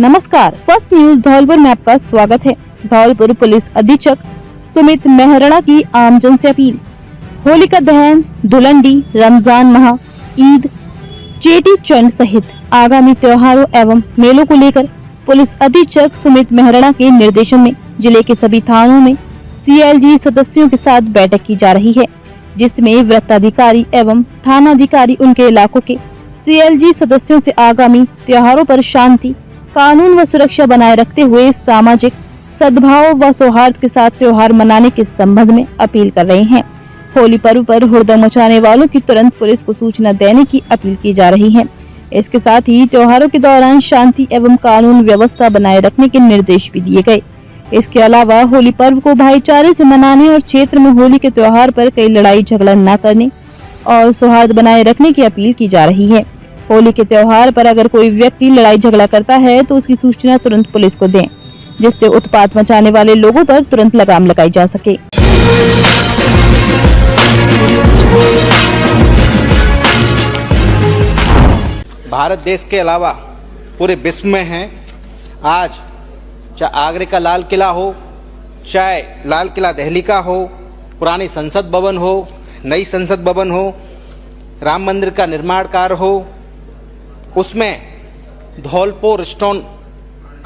नमस्कार, first news Dholpur में आपका स्वागत है। धौलपुर पुलिस अधीक्षक सुमित मेहरणा की आमजन से अपील। होलिका दहन, धुलंडी, रमजान माह, ईद, चेटी चंड सहित आगामी त्योहारों एवं मेलों को लेकर पुलिस अधीक्षक सुमित मेहरणा के निर्देशन में जिले के सभी थानों में CLG सदस्यों के साथ बैठक की जा रही है, जिसमें वृत्ताधिकारी एवं थानाधिकारी उनके इलाकों के CLG सदस्यों से आगामी त्योहारों पर शांति, कानून व सुरक्षा बनाए रखते हुए सामाजिक सद्भाव व सौहार्द के साथ त्योहार मनाने के संबंध में अपील कर रहे हैं। होली पर्व पर हुड़दंग मचाने वालों की तुरंत पुलिस को सूचना देने की अपील की जा रही है। इसके साथ ही त्योहारों के दौरान शांति एवं कानून व्यवस्था बनाए रखने के निर्देश भी दिए गए। इसके अलावा होली पर्व को भाईचारे से मनाने और क्षेत्र में होली के त्योहार पर कई लड़ाई झगड़ा न करने और सौहार्द बनाए रखने की अपील की जा रही है। होली के त्योहार पर अगर कोई व्यक्ति लड़ाई झगड़ा करता है तो उसकी सूचना तुरंत पुलिस को दें, जिससे उत्पात मचाने वाले लोगों पर तुरंत लगाम लगाई जा सके। भारत देश के अलावा पूरे विश्व में है। आज चाहे आगरे का लाल किला हो, चाहे लाल किला दिल्ली का हो, पुरानी संसद भवन हो, नई संसद भवन हो, राम मंदिर का निर्माण कार्य हो, उसमें धौलपुर स्टोन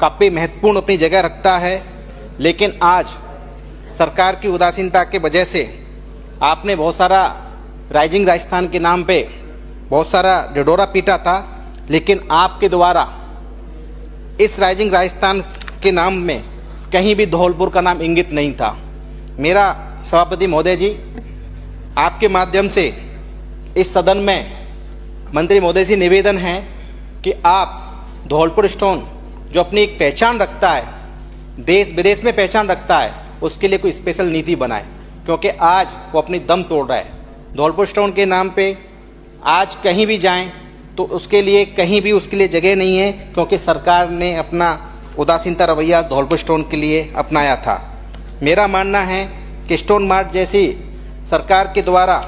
काफ़ी महत्वपूर्ण अपनी जगह रखता है। लेकिन आज सरकार की उदासीनता के वजह से आपने बहुत सारा राइजिंग राजस्थान के नाम पे बहुत सारा ढिढोरा पीटा था, लेकिन आपके द्वारा इस राइजिंग राजस्थान के नाम में कहीं भी धौलपुर का नाम इंगित नहीं था। मेरा सभापति महोदय जी, आपके माध्यम से इस सदन में मंत्री महोदय से निवेदन है कि आप धौलपुर स्टोन जो अपनी एक पहचान रखता है, देश विदेश में पहचान रखता है, उसके लिए कोई स्पेशल नीति बनाए, क्योंकि आज वो अपनी दम तोड़ रहा है। धौलपुर स्टोन के नाम पे आज कहीं भी जाएं तो उसके लिए कहीं भी उसके लिए जगह नहीं है, क्योंकि सरकार ने अपना उदासीनता रवैया धौलपुर स्टोन के लिए अपनाया था। मेरा मानना है कि स्टोन मार्ट जैसी सरकार के द्वारा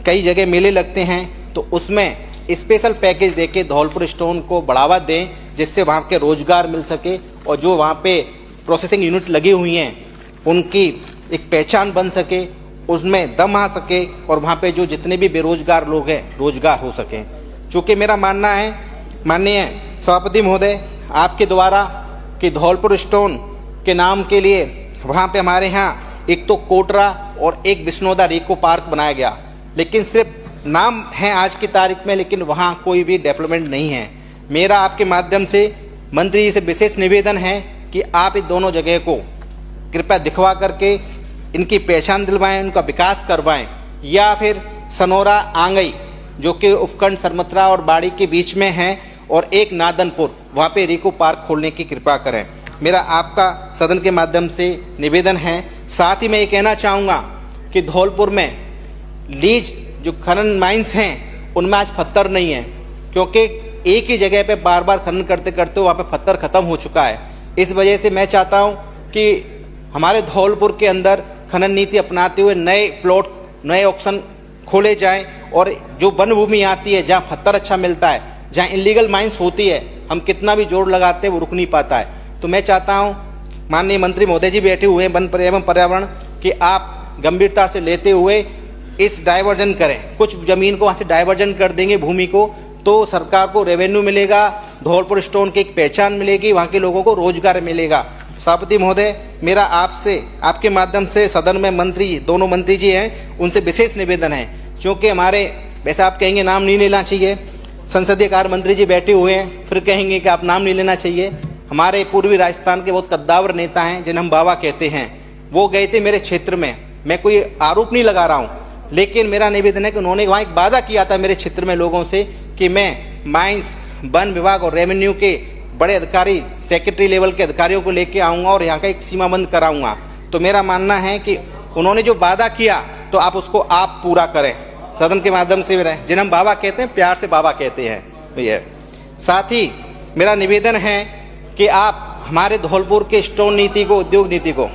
कई जगह मेले लगते हैं, तो उसमें स्पेशल पैकेज देके धौलपुर स्टोन को बढ़ावा दें, जिससे वहाँ के रोजगार मिल सके और जो वहाँ पे प्रोसेसिंग यूनिट लगी हुई हैं उनकी एक पहचान बन सके, उसमें दम आ सके और वहाँ पे जो जितने भी बेरोजगार लोग हैं रोजगार हो सकें। चूँकि मेरा मानना है माननीय सभापति महोदय आपके द्वारा कि धौलपुर स्टोन के नाम के लिए वहाँ पे हमारे यहाँ एक तो कोटरा और एक विष्णोदा रीको पार्क बनाया गया, लेकिन सिर्फ नाम है आज की तारीख में, लेकिन वहाँ कोई भी डेवलपमेंट नहीं है। मेरा आपके माध्यम से मंत्री जी से विशेष निवेदन है कि आप इन दोनों जगह को कृपया दिखवा करके इनकी पहचान दिलवाएं, उनका विकास करवाएं, या फिर सनोरा आंगई जो कि उपखंड सरमत्रा और बाड़ी के बीच में है और एक नादनपुर, वहाँ पे रीको पार्क खोलने की कृपा करें। मेरा आपका सदन के माध्यम से निवेदन है। साथ ही मैं ये कहना चाहूँगा कि धौलपुर में लीज जो खनन माइंस हैं उनमें आज पत्थर नहीं है, क्योंकि एक ही जगह पे बार बार खनन करते करते वहाँ पे पत्थर खत्म हो चुका है। इस वजह से मैं चाहता हूँ कि हमारे धौलपुर के अंदर खनन नीति अपनाते हुए नए प्लॉट, नए ऑक्शन खोले जाएं और जो वन भूमि आती है जहाँ पत्थर अच्छा मिलता है, जहाँ इलीगल माइंस होती है, हम कितना भी जोर लगाते हैं वो रुक नहीं पाता है। तो मैं चाहता हूँ माननीय मंत्री महोदय जी बैठे हुए हैं वन एवं पर्यावरण, कि आप गंभीरता से लेते हुए इस डाइवर्जन करें, कुछ ज़मीन को वहाँ से डाइवर्जन कर देंगे भूमि को, तो सरकार को रेवेन्यू मिलेगा, धौलपुर स्टोन की एक पहचान मिलेगी, वहाँ के लोगों को रोजगार मिलेगा। सभापति महोदय, मेरा आपसे आपके माध्यम से सदन में मंत्री, दोनों मंत्री जी हैं, उनसे विशेष निवेदन है, क्योंकि हमारे वैसे आप कहेंगे नाम नहीं लेना चाहिए, संसदीय कार्य मंत्री जी बैठे हुए हैं, फिर कहेंगे कि आप नाम नहीं लेना चाहिए। हमारे पूर्वी राजस्थान के बहुत कद्दावर नेता हैं जिन्हें हम बाबा कहते हैं, वो गए थे मेरे क्षेत्र में। मैं कोई आरोप नहीं लगा रहा हूँ, लेकिन मेरा निवेदन है कि उन्होंने वहाँ एक वादा किया था मेरे क्षेत्र में लोगों से कि मैं माइंस, वन विभाग और रेवेन्यू के बड़े अधिकारी, सेक्रेटरी लेवल के अधिकारियों को लेके आऊँगा और यहाँ का एक सीमाबंद कराऊँगा। तो मेरा मानना है कि उन्होंने जो वादा किया तो आप उसको आप पूरा करें, सदन के माध्यम से जिन्हें हम बाबा कहते हैं, प्यार से बाबा कहते हैं भैया। साथ ही मेरा निवेदन है कि आप हमारे धौलपुर के स्टोन नीति को, उद्योग नीति को,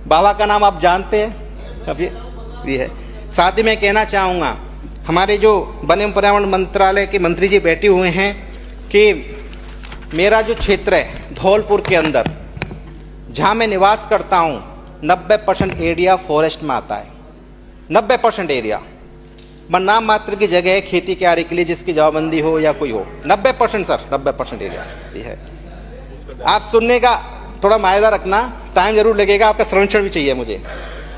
बाबा का नाम आप जानते हैं कभी भी है। साथ ही मैं कहना चाहूँगा हमारे जो वन एवं पर्यावरण मंत्रालय के मंत्री जी बैठे हुए हैं कि मेरा जो क्षेत्र है धौलपुर के अंदर, जहाँ मैं निवास करता हूँ, 90% एरिया फॉरेस्ट में आता है। 90% एरिया नाम मात्र की जगह है खेती क्यारी के लिए, जिसकी जवाबंदी हो या कोई हो। 90% सर, 90% एरिया ये है। आप सुनने का थोड़ा मायदा रखना, टाइम जरूर लगेगा, आपका संरक्षण भी चाहिए मुझे।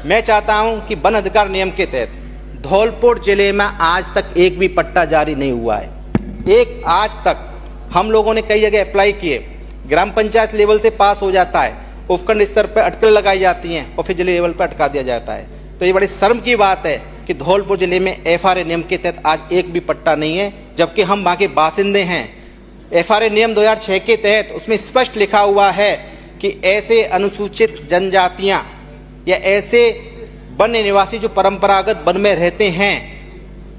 मैं चाहता हूं कि वन अधिकार नियम के तहत धौलपुर जिले में आज तक एक भी पट्टा जारी नहीं हुआ है। एक आज तक हम लोगों ने कई जगह अप्लाई किए, ग्राम पंचायत लेवल से पास हो जाता है, उपखंड स्तर पर अटकल लगाई जाती हैं और फिर जिले लेवल पर अटका दिया जाता है। तो ये बड़ी शर्म की बात है कि धौलपुर जिले में FRA नियम के तहत आज एक भी पट्टा नहीं है, जबकि हम वहाँ के बासिंदे हैं। FRA नियम 2006 के तहत उसमें स्पष्ट लिखा हुआ है कि ऐसे अनुसूचित जनजातियां या ऐसे वन्य निवासी जो परंपरागत वन में रहते हैं,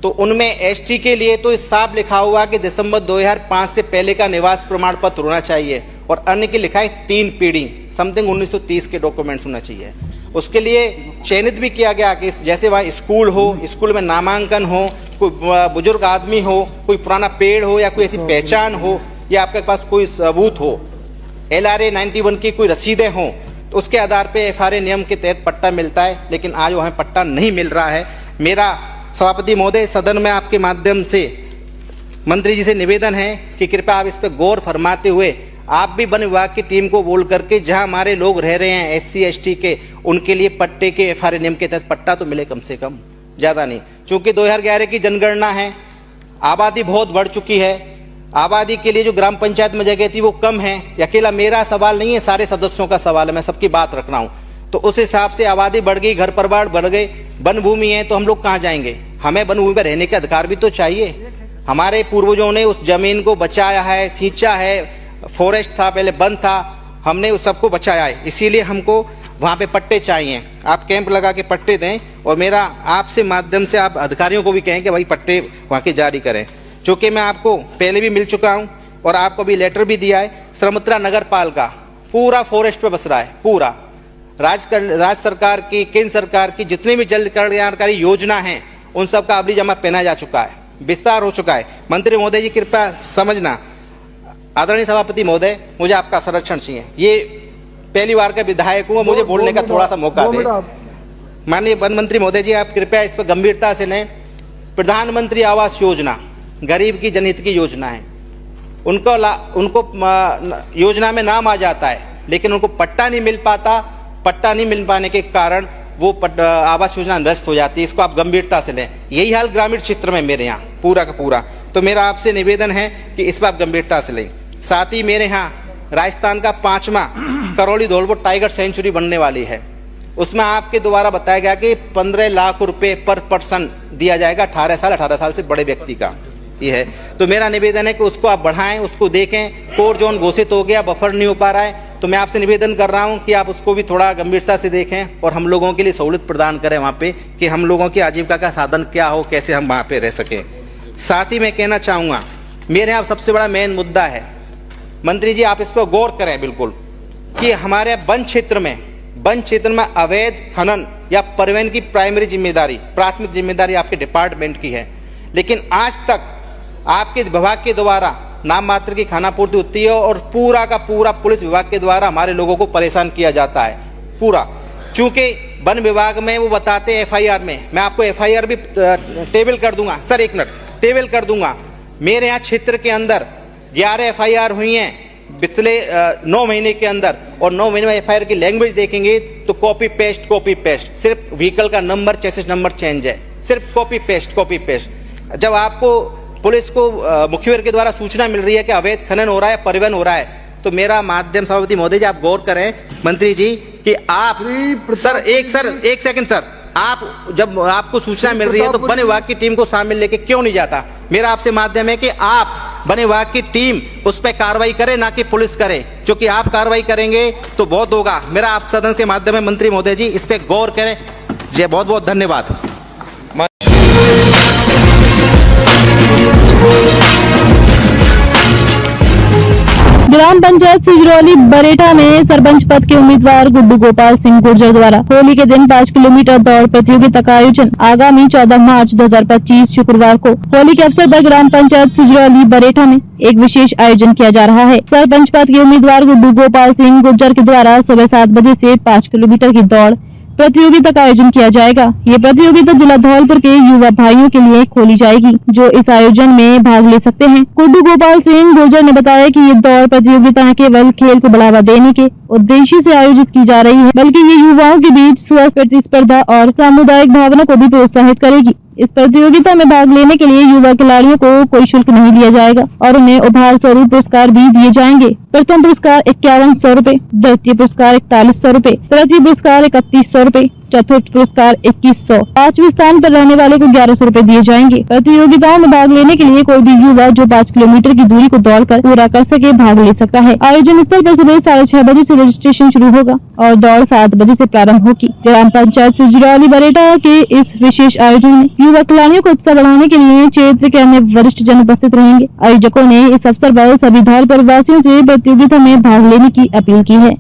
तो उनमें ST के लिए तो साफ लिखा हुआ कि दिसंबर 2005 से पहले का निवास प्रमाण पत्र होना चाहिए, और अन्य की लिखा है 3 पीढ़ी समथिंग 1930 के डॉक्यूमेंट्स होना चाहिए। उसके लिए चयनित भी किया गया कि जैसे वहाँ स्कूल हो, स्कूल में नामांकन हो, कोई बुजुर्ग आदमी हो, कोई पुराना पेड़ हो, या कोई ऐसी पहचान हो, या आपके पास कोई सबूत हो, LRA 91 की कोई रसीदें हों, तो उसके आधार पे FRA नियम के तहत पट्टा मिलता है। लेकिन आज वहाँ पट्टा नहीं मिल रहा है। मेरा सभापति महोदय, सदन में आपके माध्यम से मंत्री जी से निवेदन है कि कृपया आप इस पर गौर फरमाते हुए आप भी वन विभाग की टीम को बोल करके जहां हमारे लोग रह रहे हैं SC ST के, उनके लिए पट्टे के FRA नियम के तहत पट्टा तो मिले कम से कम, ज़्यादा नहीं। चूंकि 2011 की जनगणना है, आबादी बहुत बढ़ चुकी है, आबादी के लिए जो ग्राम पंचायत में जगह थी वो कम है। अकेला मेरा सवाल नहीं है, सारे सदस्यों का सवाल है, मैं सबकी बात रख रहा हूँ। तो उस हिसाब से आबादी बढ़ गई, घर परिवार बढ़ गए, वन भूमि है, तो हम लोग कहाँ जाएंगे? हमें वन भूमि पर रहने के अधिकार भी तो चाहिए। हमारे पूर्वजों ने उस जमीन को बचाया है, सींचा है, फॉरेस्ट था पहले, वन था, हमने उस सबको बचाया है, इसीलिए हमको वहाँ पे पट्टे चाहिए। आप कैंप लगा के पट्टे दें, और मेरा आपसे माध्यम से आप अधिकारियों को भी कहें कि भाई पट्टे वहाँ के जारी करें। चूँकि मैं आपको पहले भी मिल चुका हूँ और आपको भी लेटर भी दिया है, श्रमत्रा नगर पालिका पूरा फॉरेस्ट पे बस रहा है। पूरा राज्य सरकार की, केंद्र सरकार की जितनी भी जल कल्याणकारी योजना है, उन सब का अवधि जमा पहना जा चुका है, विस्तार हो चुका है। मंत्री महोदय जी कृपया समझना, आदरणीय सभापति महोदय, मुझे आपका संरक्षण चाहिए। ये पहली बार का विधायक हूँ, मुझे बोलने का थोड़ा सा मौका दें। माननीय वन मंत्री महोदय जी, आप कृपया इस पर गंभीरता से लें। प्रधानमंत्री आवास योजना गरीब की जनहित की योजना है, उनको योजना में नाम आ जाता है, लेकिन उनको पट्टा नहीं मिल पाता। पट्टा नहीं मिल पाने के कारण वो आवास योजना निरस्त हो जाती है। इसको आप गंभीरता से लें। यही हाल ग्रामीण क्षेत्र में मेरे यहाँ पूरा का पूरा। तो मेरा आपसे निवेदन है कि इस पर आप गंभीरता से लें। साथ ही मेरे यहाँ राजस्थान का 5वां करौली धौलपुर टाइगर सेंचुरी बनने वाली है, उसमें आपके द्वारा बताया गया कि 15 लाख रुपए पर पर्सन दिया जाएगा, 18 साल से बड़े व्यक्ति का ये है। तो मेरा निवेदन है कि उसको आप बढ़ाएं, उसको देखें। कोर जोन घोषित हो गया, बफर नहीं हो पा रहा है, तो मैं आपसे निवेदन कर रहा हूं कि आप उसको भी थोड़ा गंभीरता से देखें और हम लोगों के लिए सहूलियत प्रदान करें वहाँ पे, कि हम लोगों की आजीविका का साधन क्या हो, कैसे हम वहाँ पे रह सकें। साथ ही मैं कहना चाहूँगा, मेरे यहाँ सबसे बड़ा मेन मुद्दा है, मंत्री जी आप इस पर गौर करें बिल्कुल, कि हमारे वन क्षेत्र में अवैध खनन या परिवहन की प्राइमरी जिम्मेदारी, प्राथमिक जिम्मेदारी आपके डिपार्टमेंट की है, लेकिन आज तक आपके विभाग के द्वारा नाम मात्र की खानापूर्ति होती है और पूरा का पूरा पुलिस विभाग के द्वारा हमारे लोगों को परेशान किया जाता है पूरा। चूंकि वन विभाग में वो बताते हैं FIR में, मैं आपको FIR भी टेबल कर दूंगा सर, 1 मिनट टेबल कर दूंगा। मेरे यहाँ क्षेत्र के अंदर 11 FIR हुई हैं पिछले 9 महीने के अंदर, और 9 महीने में FIR की लैंग्वेज देखेंगे तो कॉपी पेस्ट, सिर्फ व्हीकल का नंबर, चेसिस नंबर चेंज है, सिर्फ कॉपी पेस्ट। जब आपको पुलिस को मुखबिर के द्वारा सूचना मिल रही है कि अवैध खनन हो रहा है, परिवहन हो रहा है, तो मेरा माध्यम सभापति महोदय जी आप गौर करें मंत्री जी कि आप एक सेकंड सर, आप जब आपको सूचना मिल रही है तो वन विभाग की टीम को शामिल लेके क्यों नहीं जाता? मेरा आपसे माध्यम है कि आप वन विभाग की टीम उस पर कार्रवाई करे, ना कि पुलिस करे, क्योंकि आप कार्रवाई करेंगे तो बहुत होगा। मेरा आप सदन के माध्यम में मंत्री महोदय जी इस पर गौर करें। जी बहुत बहुत धन्यवाद। ग्राम पंचायत सिजरौली बरेठा में सरपंच पद के उम्मीदवार गुड्डू गोपाल सिंह गुर्जर द्वारा होली के दिन 5 किलोमीटर दौड़ प्रतियोगिता का आयोजन आगामी 14 मार्च 2025 शुक्रवार को होली के अवसर पर ग्राम पंचायत सिजरौली बरेठा में एक विशेष आयोजन किया जा रहा है। सरपंच पद के उम्मीदवार गुड्डू गोपाल सिंह गुर्जर के द्वारा सुबह 7 बजे से 5 किलोमीटर की दौड़ प्रतियोगिता का आयोजन किया जाएगा। ये प्रतियोगिता जिला धौलपुर के युवा भाइयों के लिए खोली जाएगी जो इस आयोजन में भाग ले सकते हैं। गुड्डू गोपाल सिंह गुर्जर ने बताया कि ये दौड़ प्रतियोगिता न केवल खेल को बढ़ावा देने के उद्देश्य से आयोजित की जा रही है, बल्कि ये युवाओं के बीच स्वस्थ प्रतिस्पर्धा और सामुदायिक भावना को भी प्रोत्साहित करेगी। इस प्रतियोगिता में भाग लेने के लिए युवा खिलाड़ियों को कोई शुल्क नहीं लिया जाएगा और उन्हें उपहार स्वरूप पुरस्कार भी दिए जाएंगे। प्रथम पुरस्कार 5100 रूपए, द्वितीय पुरस्कार 4100 रूपए, तृतीय पुरस्कार 3100 रूपए, चतुर्थ पुरस्कार 2100, पांचवें स्थान पर रहने वाले को 1100 रूपए दिए जाएंगे। प्रतियोगिताओं में भाग लेने के लिए कोई भी युवा जो 5 किलोमीटर की दूरी को दौड़कर पूरा कर सके भाग ले सकता है। आयोजन स्थल पर सुबह 6:30 बजे से रजिस्ट्रेशन शुरू होगा और दौड़ 7 बजे से प्रारंभ होगी। ग्राम पंचायत सिजरौली बरेठा के इस विशेष आयोजन में युवा खिलाड़ियों को उत्साह बढ़ाने के लिए क्षेत्र के अन्य वरिष्ठ जन उपस्थित रहेंगे। आयोजकों ने इस अवसर पर सभी धौलपुर वासियों से प्रतियोगिता में भाग लेने की अपील की है।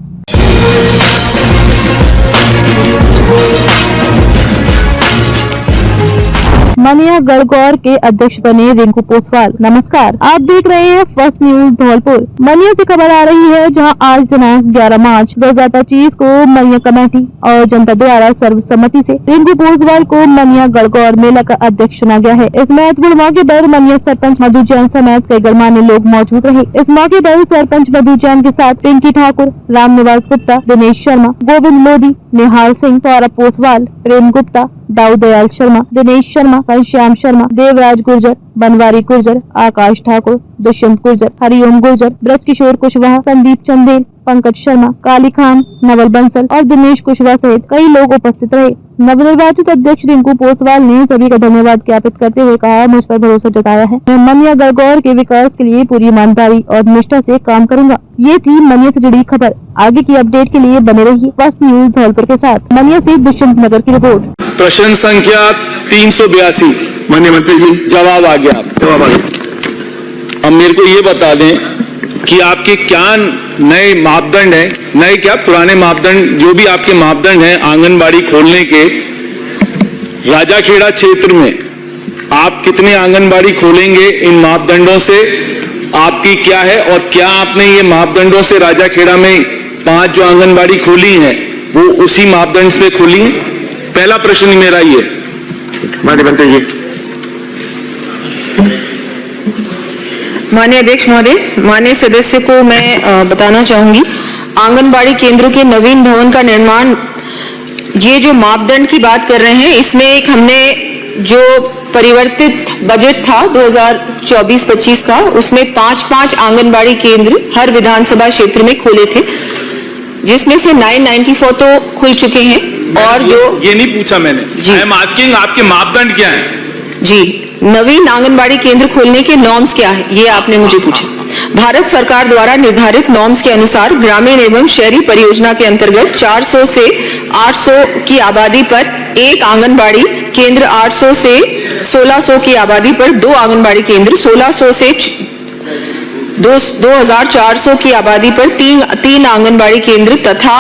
मनिया गणगौर के अध्यक्ष बने रिंकू पोसवाल। नमस्कार, आप देख रहे हैं फर्स्ट न्यूज धौलपुर। मनिया से खबर आ रही है जहां आज दिनांक 11 मार्च 2025 को मनिया कमेटी और जनता द्वारा सर्वसम्मति से रिंकू पोसवाल को मनिया गणगौर मेला का अध्यक्ष चुना गया है। इस महत्वपूर्ण मौके पर मनिया सरपंच मधु जैन समेत कई गणमान्य लोग मौजूद रहे। इस मौके पर सरपंच मधु जैन के साथ पिंकी ठाकुर, राम निवास गुप्ता, दिनेश शर्मा, गोविंद लोधी, निहाल सिंह, सौरभ पोसवाल, प्रेम गुप्ता, दाऊ दयाल शर्मा, दिनेश शर्मा, घनश्याम शर्मा, देवराज गुर्जर, बनवारी गुर्जर, आकाश ठाकुर, दुष्यंत गुर्जर, हरिओम गुर्जर, ब्रज किशोर कुशवाहा, संदीप चंदेल, पंकज शर्मा, काली खान, नवल बंसल और दिनेश कुशवाहा सहित कई लोग उपस्थित रहे। नवनिर्वाचित अध्यक्ष रिंकू पोसवाल ने सभी का धन्यवाद ज्ञापित करते हुए कहा, मुझ पर भरोसा जताया है। मैं मनिया गणगौर के विकास के लिए पूरी ईमानदारी और निष्ठा से काम करूंगा। ये थी मनिया से जुड़ी खबर। आगे की अपडेट के लिए बने रहिए फर्स्ट न्यूज धौलपुर के साथ। मनिया से दुष्यंत नगर की रिपोर्ट। प्रश्न संख्या 382। माननीय मंत्री जी, जवाब आ गया। अब मेरे को ये बता दें कि आपके क्या नए मापदंड हैं, नए क्या पुराने मापदंड, जो भी आपके मापदंड हैं आंगनबाड़ी खोलने के, राजाखेड़ा क्षेत्र में आप कितने आंगनबाड़ी खोलेंगे, इन मापदंडों से आपकी क्या है, और क्या आपने ये मापदंडों से राजाखेड़ा में 5 जो आंगनबाड़ी खोली हैं वो उसी मापदंड पे खोली हैं? पहला प्रश्न मेरा ये। माननीय मंत्री जी। माननीय अध्यक्ष महोदय, माननीय सदस्य को मैं बताना चाहूंगी, आंगनबाड़ी केंद्रों के नवीन भवन का निर्माण, ये जो मापदंड की बात कर रहे हैं, इसमें एक हमने जो परिवर्तित बजट था 2024-25 का, उसमें 5-5 आंगनबाड़ी केंद्र हर विधानसभा क्षेत्र में खोले थे, जिसमें से 994 तो खुल चुके हैं। और जो ये नहीं पूछा मैंने, आई एम आस्किंग आपके मापदंड क्या हैं? जी, नवीन आंगनबाड़ी केंद्र खोलने के नॉर्म्स क्या है, ये आपने मुझे पूछा। भारत सरकार द्वारा निर्धारित नॉर्म्स के अनुसार ग्रामीण एवं शहरी परियोजना के अंतर्गत 400 से 800 की आबादी पर एक आंगनबाड़ी केंद्र, 800 से 1600 की आबादी पर 2 आंगनबाड़ी केंद्र, 1600 से 2400 की आबादी पर 3 आंगनबाड़ी केंद्र तथा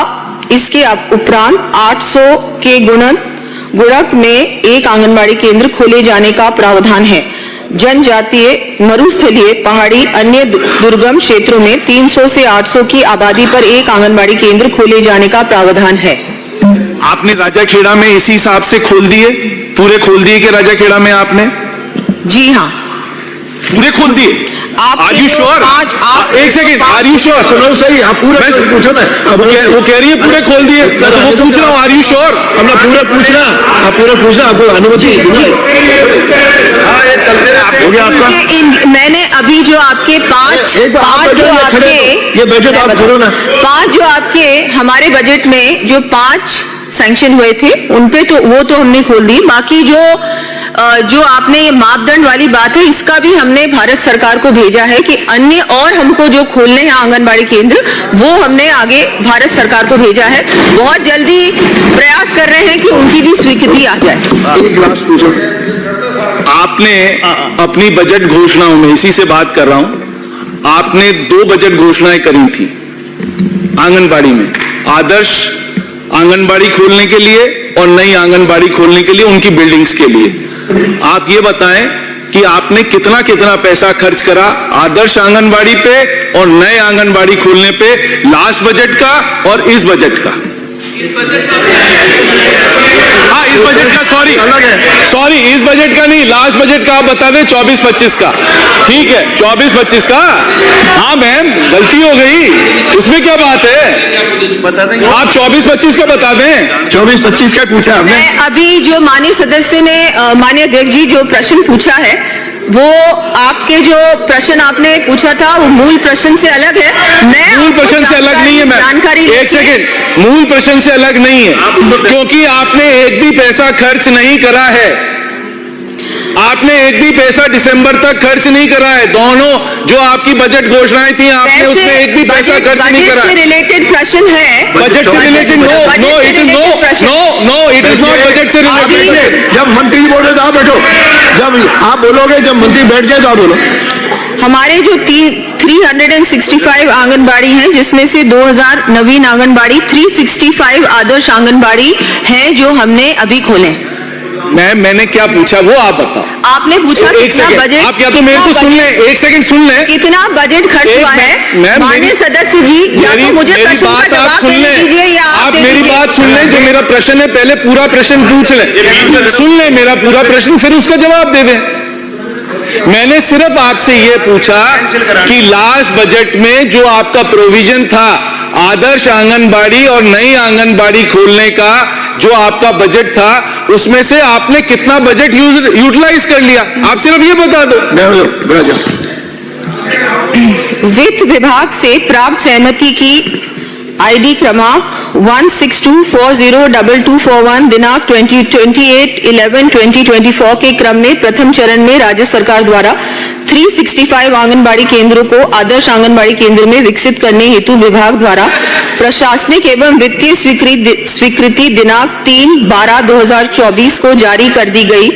इसके उपरांत 800 के गुणक में 1 आंगनबाड़ी केंद्र खोले जाने का प्रावधान है। जनजातीय, मरुस्थलीय, पहाड़ी, अन्य दुर्गम क्षेत्रों में 300 से 800 की आबादी पर 1 आंगनबाड़ी केंद्र खोले जाने का प्रावधान है। आपने राजाखेड़ा में इसी हिसाब से खोल दिए, पूरे खोल दिए कि राजाखेड़ा में आपने? जी हाँ, पूरे खोल दिए। Are you sure? एक सेकंड, आर यू श्योर? सुनो सही, आप पूरा पूछो ना। वो कह रही है पूरे खोल दिए, तो वो पूछ रहा हूँ, आर यू श्योर? अपना पूरा पूछना, आप पूरा पूछना, आपको अनुमति हो गया आपका। मैंने अभी जो आपके 5 जो आपके ये बजट आप छोड़ो ना, 5 जो आपके हमारे बजट में जो 5 सैंक्शन हुए थे उन पे तो वो तो हमने खोल दी। बाकी जो आपने ये मापदंड वाली बात है, इसका भी हमने भारत सरकार को भेजा है कि अन्य और हमको जो खोलने हैं आंगनबाड़ी केंद्र, वो हमने आगे भारत सरकार को भेजा है। बहुत जल्दी प्रयास कर रहे हैं कि उनकी भी स्वीकृति आ जाए। एक ग्लास पूछो। आपने अपनी बजट घोषणाओं में, इसी से बात कर रहा हूं, आपने 2 बजट घोषणाएं करी थी आंगनबाड़ी में, आदर्श आंगनबाड़ी खोलने के लिए और नई आंगनबाड़ी खोलने के लिए, उनकी बिल्डिंग्स के लिए। आप ये बताएं कि आपने कितना कितना पैसा खर्च करा आदर्श आंगनबाड़ी पे और नए आंगनबाड़ी खोलने पे, लास्ट बजट का और इस बजट का। हाँ, इस बजट का, सॉरी इस बजट का नहीं, लास्ट बजट का आप बता दें, 24-25 का। ठीक है, 24-25 का। हाँ मैम, गलती हो गई, उसमें क्या बात है, बता देंगे आप 24-25 का बता दें। 24-25 का पूछा हमने। मैं अभी जो माननीय सदस्य ने माननीय अध्यक्ष जी जो प्रश्न पूछा है, वो आपके जो प्रश्न आपने पूछा था वो मूल प्रश्न से अलग है। मैं मूल प्रश्न से अलग नहीं है मैम, जानकारी, एक सेकंड, मूल प्रश्न से अलग नहीं है, क्योंकि आपने एक भी पैसा खर्च नहीं करा है। आपने एक भी पैसा दिसंबर तक खर्च नहीं करा है। दोनों जो आपकी बजट घोषणाएं थी, आपने उसमें एक भी पैसा खर्च नहीं करा। बजट से रिलेटेड प्रश्न है, बजट से related no, it is not budget से रिलेटेड। जब मंत्री बोल रहे तो आप बैठो, जब आप बोलोगे, जब मंत्री बैठ जाए तो आप बोलो। हमारे जो 365 आंगनबाड़ी हैं, जिसमें से 2000 नवीन आंगनबाड़ी, 365 आदर्श आंगनबाड़ी हैं जो हमने अभी खोले। मैंने क्या पूछा वो आप बताओ। आपने पूछा एक सेकंड, बजट, आप या तो मेरे को सुन लें, एक सेकंड सुन लें, कितना बजट खर्च हुआ है माननीय सदस्य जी, या तो मुझे प्रश्न का जवाब देने दीजिए या आप मेरी बात सुन लें। जो मेरा प्रश्न है, पहले पूरा प्रश्न पूछ लें, सुन लें मेरा पूरा प्रश्न, फिर उसका जवाब दे दें। मैंने सिर्फ आपसे यह पूछा कि लास्ट बजट में जो आपका प्रोविजन था आदर्श आंगनबाड़ी और नई आंगनबाड़ी खोलने का, जो आपका बजट था, उसमें से आपने कितना बजट यूटिलाइज कर लिया, आप सिर्फ ये बता दो। वित्त विभाग से प्राप्त सहमति की आईडी क्रमांक 162402241 दिनांक 28/11/2024 के क्रम में प्रथम चरण में राज्य सरकार द्वारा 365 आंगनबाड़ी केंद्रों को आदर्श आंगनबाड़ी केंद्र में विकसित करने हेतु विभाग द्वारा प्रशासनिक एवं वित्तीय स्वीकृति दिनांक 3/12/2024 को जारी कर दी गई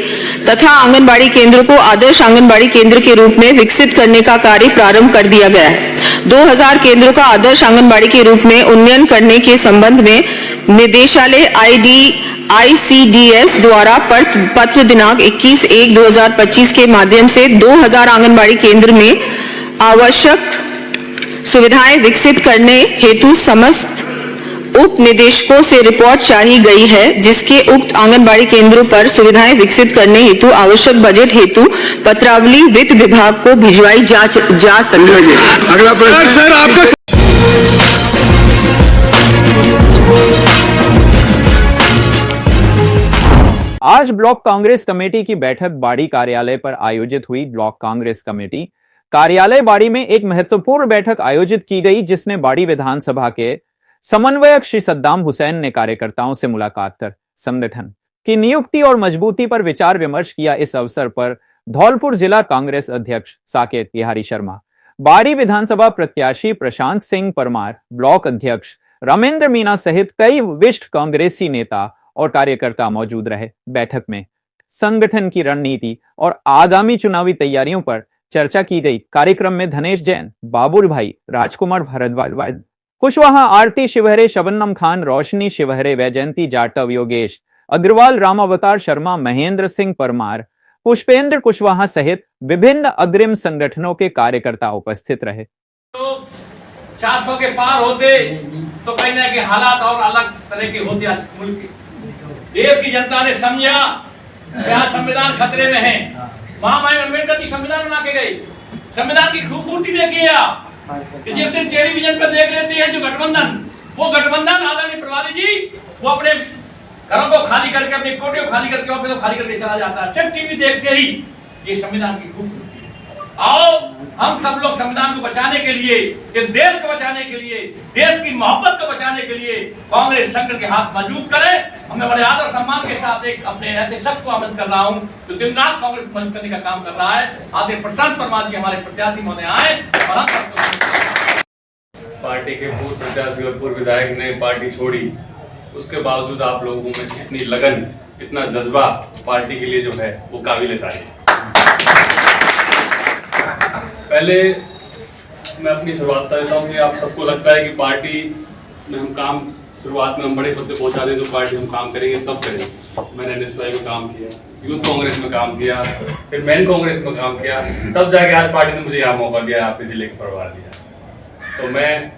तथा आंगनबाड़ी केंद्र को आदर्श आंगनबाड़ी केंद्र के रूप में विकसित करने का कार्य प्रारंभ कर दिया गया है। 2000 केंद्रों का आदर्श आंगनबाड़ी के रूप में उन्नयन करने के संबंध में निदेशालय ICDS द्वारा पत्र दिनांक 21/1/2025 के माध्यम से 2000 आंगनबाड़ी केंद्र में आवश्यक सुविधाएं विकसित करने हेतु समस्त उप निदेशकों से रिपोर्ट चाही गई है, जिसके उक्त आंगनबाड़ी केंद्रों पर सुविधाएं विकसित करने हेतु आवश्यक बजट हेतु पत्रावली वित्त विभाग को भिजवाई जा सके। अगला प्रश्न सर आपका आज ब्लॉक कांग्रेस कमेटी की बैठक बाड़ी कार्यालय पर आयोजित हुई। ब्लॉक कांग्रेस कमेटी कार्यालय बाड़ी में एक महत्वपूर्ण बैठक आयोजित की गई, जिसने बाड़ी विधानसभा के समन्वयक श्री सद्दाम हुसैन ने कार्यकर्ताओं से मुलाकात कर संगठन की नियुक्ति और मजबूती पर विचार विमर्श किया। इस अवसर पर धौलपुर जिला कांग्रेस अध्यक्ष साकेत बिहारी शर्मा, बाड़ी विधानसभा प्रत्याशी प्रशांत सिंह परमार, ब्लॉक अध्यक्ष रामेंद्र मीना सहित कई वरिष्ठ कांग्रेसी नेता और कार्यकर्ता मौजूद रहे। बैठक में संगठन की रणनीति और आगामी चुनावी तैयारियों पर चर्चा की गई। कार्यक्रम में धनेश जैन, बाबुल भाई, राजकुमार भारद्वाज, कुशवाहा आरती शिवहरे, शबनम खान, रोशनी शिवहरे, वैजयंती जाटव, योगेश अग्रवाल, राम अवतार शर्मा, महेंद्र सिंह परमार, पुष्पेंद्र कुशवाहा सहित विभिन्न अग्रिम संगठनों के कार्यकर्ता उपस्थित रहे। तो 400 के पार होते तो कहीं ना कहीं हालात और अलग तरह के होते। आज मुल्क के देश की जनता ने समझा कि आज संविधान खतरे में है। महामहिम अम्बेडकर जी संविधान बना के गए। संविधान की खूबसूरती देखिए आप, कि जिस दिन टेलीविजन पर देख लेते हैं जो गठबंधन, वो गठबंधन आदरणीय प्रभारी जी वो अपने घरों को खाली करके, अपने कोटे को खाली करके, ऑफिस को खाली करके चला जाता है सिर्फ टीवी देखते ही। ये संविधान की खूबसूरती है। आओ हम सब लोग संविधान को बचाने के लिए, इस देश को बचाने के लिए, देश की मोहब्बत को बचाने के लिए कांग्रेस संगठन के हाथ मजबूत करें। हमें बड़े आदर सम्मान के साथ एक अपने ऐसे शख्स को आमंत्रित कर रहा हूं जो दिन रात कांग्रेस मजबूत करने का काम कर रहा है। आदरणीय प्रशांत परमार जी हमारे प्रत्याशी महोदय आए और हम पार्टी के पूर्व प्रत्याशी और पूर्व विधायक ने पार्टी छोड़ी, उसके बावजूद आप लोगों में इतनी लगन, इतना जज्बा पार्टी के लिए जो है वो काबिल तारीफ। पहले मैं अपनी शुरुआत कर देता हूँ कि आप सबको लगता है कि पार्टी में हम काम शुरुआत में हम बड़े पद पे पहुँचा दें तो पार्टी हम काम करेंगे तब करेंगे। मैंने NSY में काम किया, यूथ कांग्रेस में काम किया, फिर मैन कांग्रेस में काम किया, तब जाके आज पार्टी ने मुझे यहाँ मौका दिया, आपके जिले के प्रभार दिया। तो मैं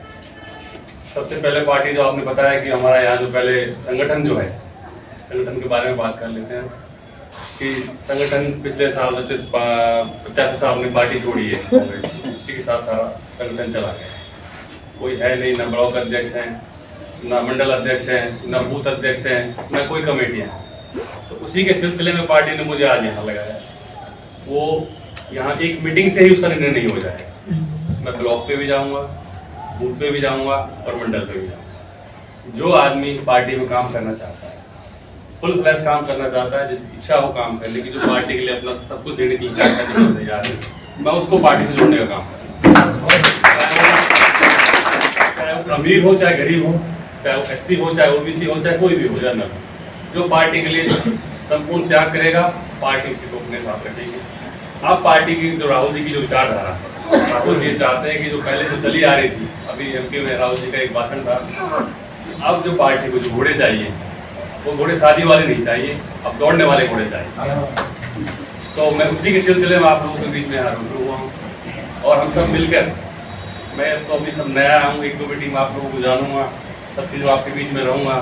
सबसे पहले पार्टी जो आपने बताया कि हमारा यहाँ जो पहले संगठन जो है, संगठन के बारे में बात कर लेते हैं कि संगठन पिछले साल 85 साल में पार्टी छोड़ी है कांग्रेस, उसी के साथ सारा संगठन चला गया। कोई है नहीं, न ब्लॉक अध्यक्ष हैं, न मंडल अध्यक्ष हैं, न बूथ अध्यक्ष हैं, न कोई कमेटियाँ। तो उसी के सिलसिले में पार्टी ने मुझे आज यहाँ लगाया। वो यहाँ एक मीटिंग से ही उसका निर्णय नहीं हो जाएगा। मैं ब्लॉक पे भी जाऊँगा, बूथ पे भी जाऊँगा और मंडल पे भी जाऊँगा। जो आदमी पार्टी में काम करना चाहता है, फुल फ्लैश काम करना चाहता है, जिसकी इच्छा हो काम करने की, जो पार्टी के लिए अपना सब कुछ देने के लिए तैयार है, मैं उसको पार्टी से जोड़ने का काम करूँगा। चाहे वो अमीर हो, चाहे गरीब हो, चाहे वो SC हो, चाहे OBC हो, चाहे कोई भी हो, जनरल, जो पार्टी के लिए संपूर्ण त्याग करेगा, पार्टी उसी को अपने साथ रखेगी। अब पार्टी की जो राहुल जी की जो विचारधारा है, राहुल जी चाहते हैं कि जो पहले जो चली आ रही थी, अभी MP में राहुल जी का एक भाषण था, अब जो पार्टी को जो घोड़े चाहिए वो घोड़े शादी वाले नहीं चाहिए, अब दौड़ने वाले घोड़े चाहिए। तो मैं उसी के सिलसिले में आप लोगों के बीच में रूबरू हुआ हूँ और हम सब मिलकर, मैं तो अभी सब नया हूँ, 1-2 मीटिंग में आप लोगों को जानूंगा, सब चीज़ों आपके बीच में रहूँगा,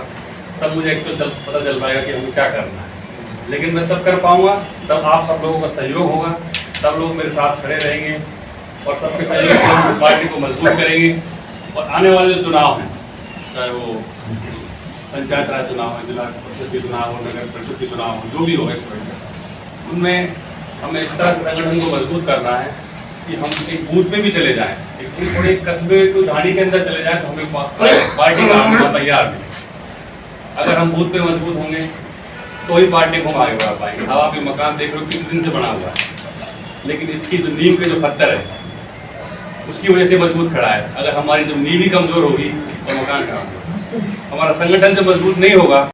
तब मुझे एक्चुअल पता चल पाएगा कि हमें क्या करना है। लेकिन मैं तब कर पाऊँगा तब आप सब लोगों का सहयोग होगा, सब लोग मेरे साथ खड़े रहेंगे और सबके सहयोग से हम पार्टी को मजबूत करेंगे। और आने वाले जो चुनाव हैं, चाहे वो पंचायत राज चुनाव है, जिला परिषद के चुनाव हो, नगर परिषद के चुनाव हो, जो भी हो, उनमें हमें इस तरह से संगठन को मजबूत करना है कि हम एक बूथ में भी चले जाएं, एक थोड़े कस्बे को झाड़ी के अंदर चले जाएं तो हमें पार्टी का हम तैयार भी। अगर हम बूथ पे मजबूत होंगे तो ही पार्टी को हम आगे बढ़ा पाएंगे। अब आप ये मकान देख रहे हो कितने दिन से बना हुआ है, लेकिन इसकी जो नींव के जो पत्थर है उसकी वजह से मजबूत खड़ा है। अगर हमारी जो नींव ही कमजोर होगी तो मकान खराब होगा। हमारा संगठन जब मजबूत नहीं होगा,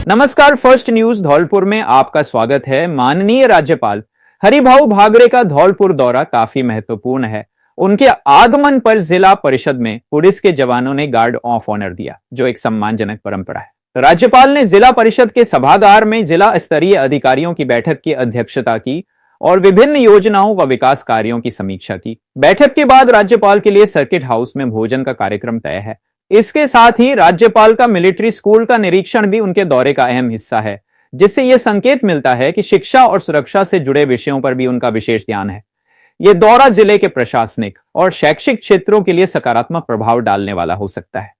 नमस्कार, फर्स्ट न्यूज धौलपुर में आपका स्वागत है। माननीय राज्यपाल हरिभाऊ भागरे का धौलपुर दौरा काफी महत्वपूर्ण है। उनके आगमन पर जिला परिषद में पुलिस के जवानों ने गार्ड ऑफ ऑनर दिया, जो एक सम्मानजनक परंपरा है। राज्यपाल ने जिला परिषद के सभागार में जिला स्तरीय अधिकारियों की बैठक की अध्यक्षता की और विभिन्न योजनाओं व विकास कार्यों की समीक्षा की। बैठक के बाद राज्यपाल के लिए सर्किट हाउस में भोजन का कार्यक्रम तय है। इसके साथ ही राज्यपाल का मिलिट्री स्कूल का निरीक्षण भी उनके दौरे का अहम हिस्सा है, जिससे यह संकेत मिलता है कि शिक्षा और सुरक्षा से जुड़े विषयों पर भी उनका विशेष ध्यान है। यह दौरा जिले के प्रशासनिक और शैक्षिक क्षेत्रों के लिए सकारात्मक प्रभाव डालने वाला हो सकता है।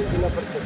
जिला परिषद